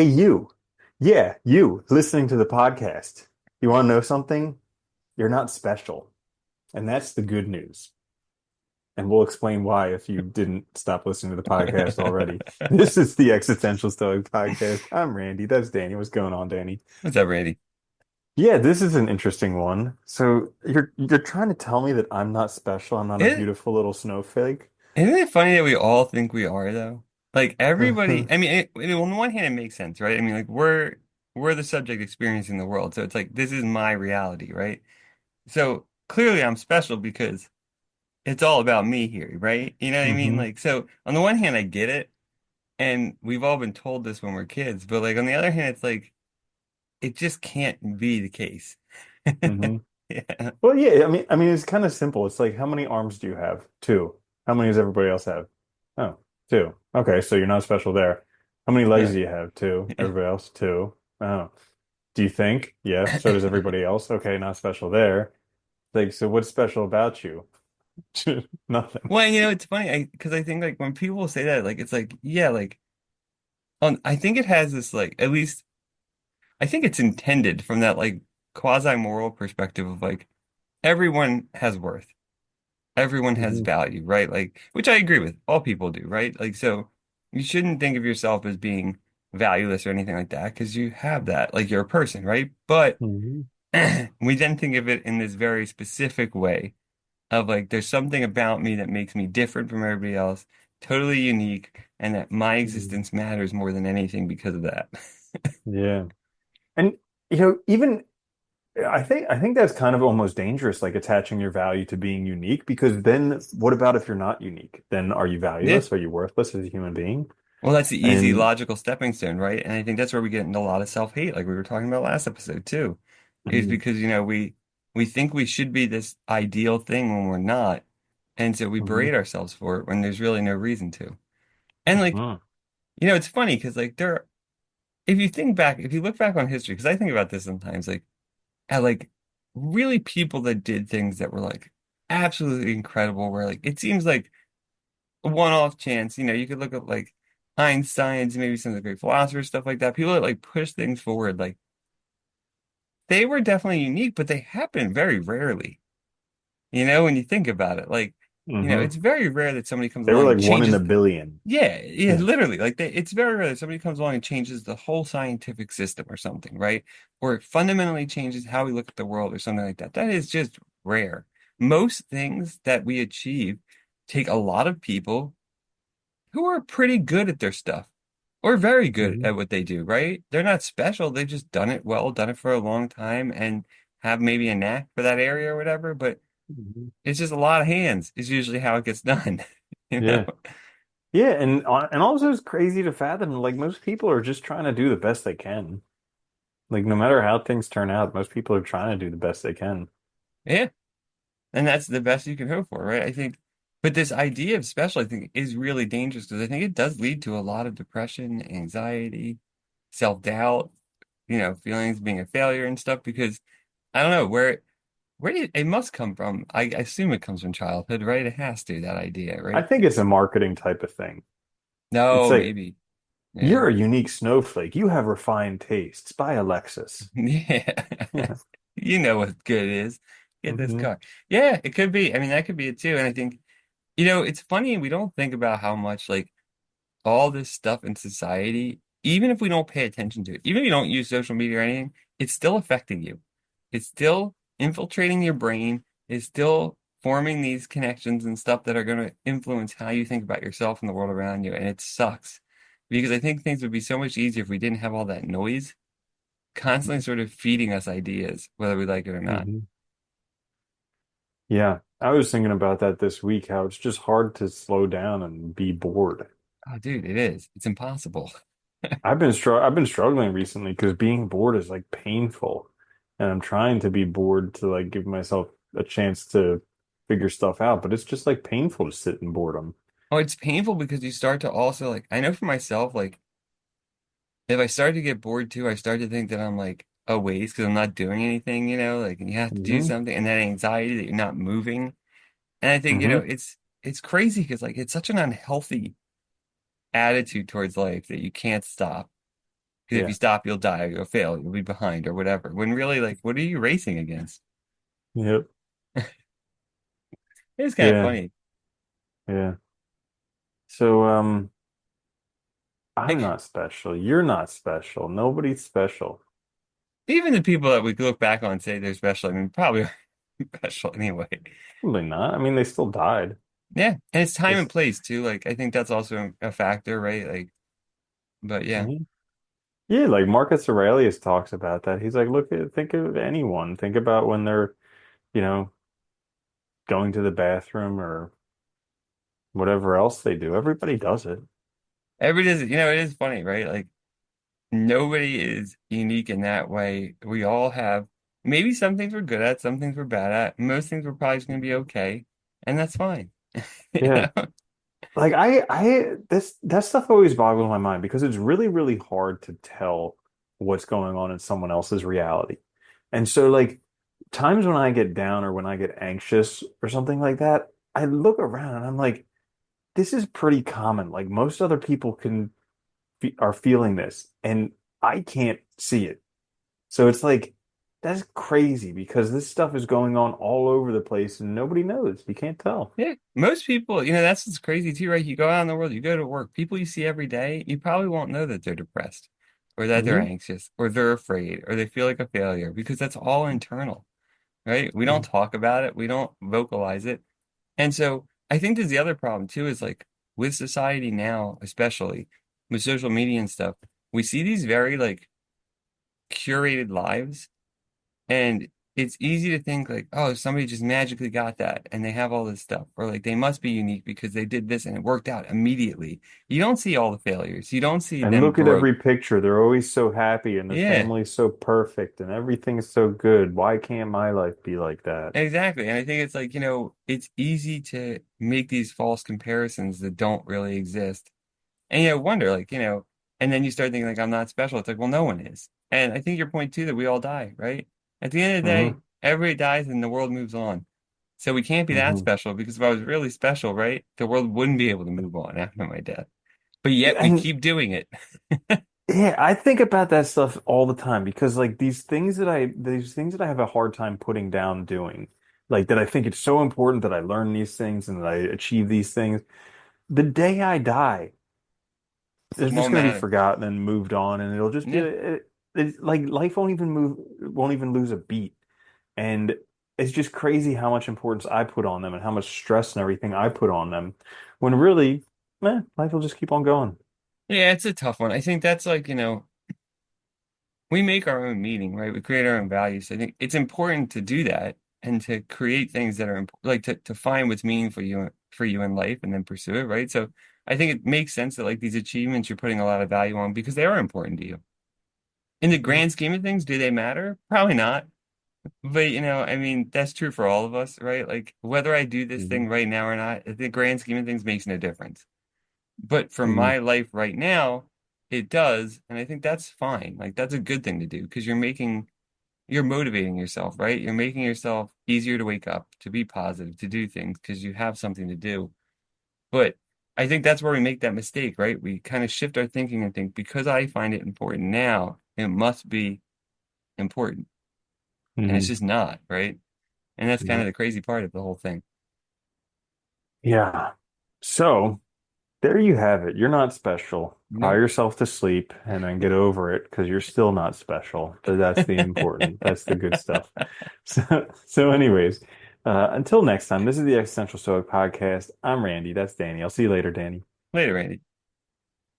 Hey, you. Yeah, you listening to the podcast. You want to know something? You're not special. And that's the good news. And we'll explain why if you didn't stop listening to the podcast already. This is the Existential Stoic Podcast. I'm Randy. That's Danny. What's going on, Danny? What's up, Randy? Yeah, this is an interesting one. So you're trying to tell me that I'm not special. I'm not a Isn't, beautiful little snowflake. isn't it funny that we all think we are though? Like everybody, I mean, on the one hand, it makes sense, right? I mean, like we're the subject experiencing the world, so it's like this is my reality, right? So clearly, I'm special because it's all about me here, right? You know what I mean? hmm Like, so on the one hand, I get it, and we've all been told this when we're kids, but like on the other hand, it's like it just can't be the case. hmm Yeah, Well, yeah, I mean, it's kind of simple. It's like, how many arms do you have? Two. How many does everybody else have? Oh, two. Okay, so you're not special there. How many legs yeah. do you have? Two. Everybody else, two. Oh. Do you think? Yeah, so does everybody else. Okay, not special there. Like, so what's special about you? Nothing. Well, it's funny, because I think like when people say that, like it's like, yeah, like I think it has this like at least I think it's intended from that like quasi-moral perspective of like everyone has worth, everyone has hmm value, right? Like which I agree with, all people do, right? Like so you shouldn't think of yourself as being valueless or anything like that because you have that, like you're a person, right? But hmm we then think of it in this very specific way of like there's something about me that makes me different from everybody else, totally unique, and that my existence matters more than anything because of that. Yeah. And even I think that's kind of almost dangerous, like attaching your value to being unique, because then what about if you're not unique? Then are you Yeah. valueless? Are you worthless as a human being? Well, that's the easy And logical stepping stone, right? And I think that's where we get into a lot of self-hate, like we were talking about last episode too, is Mhm, because, we think we should be this ideal thing when we're not. And so we mhm, berate ourselves for it when there's really no reason to. And like, mhm, it's funny because like if you look back on history, because I think about this sometimes, like at like really people that did things that were like absolutely incredible, where like it seems like a one-off chance. You could look at like Einstein's, maybe some of the great philosophers, stuff like that. People that like push things forward, like they were definitely unique, but they happen very rarely. When you think about it, like, mhm. it's very rare that somebody comes They were along like and one in a changes. billion. Yeah, yeah, Yeah. literally. Like it's very rare that somebody comes along and changes the whole scientific system or something, right? Or it fundamentally changes how we look at the world or something like that. That is just rare. Most things that we achieve take a lot of people who are pretty good at their stuff or very good Mhm, at what they do, right? They're not special. They've just done it well, done it for a long time, and have maybe a knack for that area or whatever. But mhm. it's just a lot of hands is usually how it gets done, you know? Yeah. Yeah, and also it's crazy to fathom. Like, most people are just trying to do the best they can. Like, no matter how things turn out, most people are trying to do the best they can. Yeah. And that's the best you can hope for, right? I think, but this idea of special, I think, is really dangerous because I think it does lead to a lot of depression, anxiety, self-doubt, feelings of being a failure and stuff. Because I don't know where did it must come from. I assume it comes from childhood, right? It has to, that idea, I right? think it's a marketing type of thing. It's No, like, maybe. Yeah. you're a unique snowflake. You have refined tastes. Buy a Lexus. Yeah. Yeah. You know what good is. Get this hmm car. Yeah, it could be. I mean, that could be it too. And I think, it's funny we don't think about how much like all this stuff in society, even if we don't pay attention to it, even if you don't use social media or anything, it's still affecting you. It's still infiltrating your brain. It's still forming these connections and stuff that are going to influence how you think about yourself and the world around you. And it sucks because I think things would be so much easier if we didn't have all that noise constantly sort of feeding us ideas, whether we like it or not. hmm Yeah. I was thinking about that this week, how it's just hard to slow down and be bored. Oh, dude, it is. It's impossible. I've been struggling recently because being bored is like painful. And I'm trying to be bored to like give myself a chance to figure stuff out, but it's just like painful to sit in boredom. Oh, it's painful because you start to also like, I know for myself, like, if I start to get bored too, I start to think that I'm like a waste because I'm not doing anything, like, and you have to do hmm something, and that anxiety that you're not moving. And I think, hmm it's crazy because like it's such an unhealthy attitude towards life that you can't stop. Because if you Yeah. stop, you'll die, or you'll fail, you'll be behind, or whatever. When really, like, what are you racing against? Yep. It's kind of Yeah. funny. Yeah. So, I'm Like, not special. You're not special. Nobody's special. even the people that we look back on and say they're special, I mean, probably are special anyway. Probably not. I mean, they still died. Yeah, and it's time and This, place too. Like, I think that's also a factor, right? Like, but yeah, Mhm. Yeah, like Marcus Aurelius talks about that. He's like, think of anyone. Think about when they're, you know, going to the bathroom or whatever else they do. Everybody does it. everybody does, it is funny, right? Like, nobody is unique in that way. We all have maybe some things we're good at, some things we're bad at. Most things we're probably just going to be okay, and that's fine. You Yeah. know? Like that stuff always boggles my mind because it's really, really hard to tell what's going on in someone else's reality. And so like times when I get down or when I get anxious or something like that, I look around and I'm like, this is pretty common. Like most other people are feeling this and I can't see it. So it's like that's crazy because this stuff is going on all over the place and nobody knows. You can't tell. Yeah, most people, that's what's crazy too, right? You go out in the world, you go to work, people you see every day, you probably won't know that they're depressed or that they're Hmm. anxious or they're afraid or they feel like a failure because that's all internal, right? We don't talk about it, we don't vocalize it. And so I think there's the other problem too is like with society now, especially with social media and stuff, we see these very like curated lives. And it's easy to think like, oh, somebody just magically got that and they have all this stuff. Or like they must be unique because they did this and it worked out immediately. You don't see all the failures. You don't see And them look at broke. every picture. They're always so happy and their Yeah, family's so perfect and everything's so good. Why can't my life be like that? exactly. And I think it's like, it's easy to make these false comparisons that don't really exist. And wonder like, and then you start thinking like I'm not special. It's like, well, no one is. And I think your point too that we all die, right? At the end of the day, Hmm. everybody dies and the world moves on. So we can't be that Hmm. special because if I was really special, right, the world wouldn't be able to move on after my death. But yet we And keep doing it. yeah, I think about that stuff all the time because like these things that I have a hard time putting down doing, like that I think it's so important that I learn these things and that I achieve these things. The day I die, they're just Won't going to be matter. forgotten and moved on, and it'll just be Yeah. like life won't even lose a beat. And it's just crazy how much importance I put on them and how much stress and everything I put on them, when really, life will just keep on going. Yeah, it's a tough one. I think that's like, we make our own meaning, right? We create our own values. I think it's important to do that and to create things that are like to find what's meaningful for you in life and then pursue it, right? So I think it makes sense that like these achievements you're putting a lot of value on because they are important to you. In the Yeah. grand scheme of things, do they matter? Probably not. But I mean, that's true for all of us, right? Like whether I do this Hmm. thing right now or not, the grand scheme of things makes no difference. But for Hmm. my life right now, it does, and I think that's fine. Like that's a good thing to do because you're motivating yourself, right? You're making yourself easier to wake up, to be positive, to do things because you have something to do. But I think that's where we make that mistake, right? We kind of shift our thinking and think because I find it important now, it must be important. And it's Hmm. just not, right? And that's kind of Yep. the crazy part of the whole thing. Yeah. So there you have it. You're not special. Cry Nope. yourself to sleep and then get over it because you're still not special. But that's the important. That's the good stuff. So anyways, until next time, this is the Existential Stoic Podcast. I'm Randy. That's Danny. I'll see you later, Danny. Later, Randy.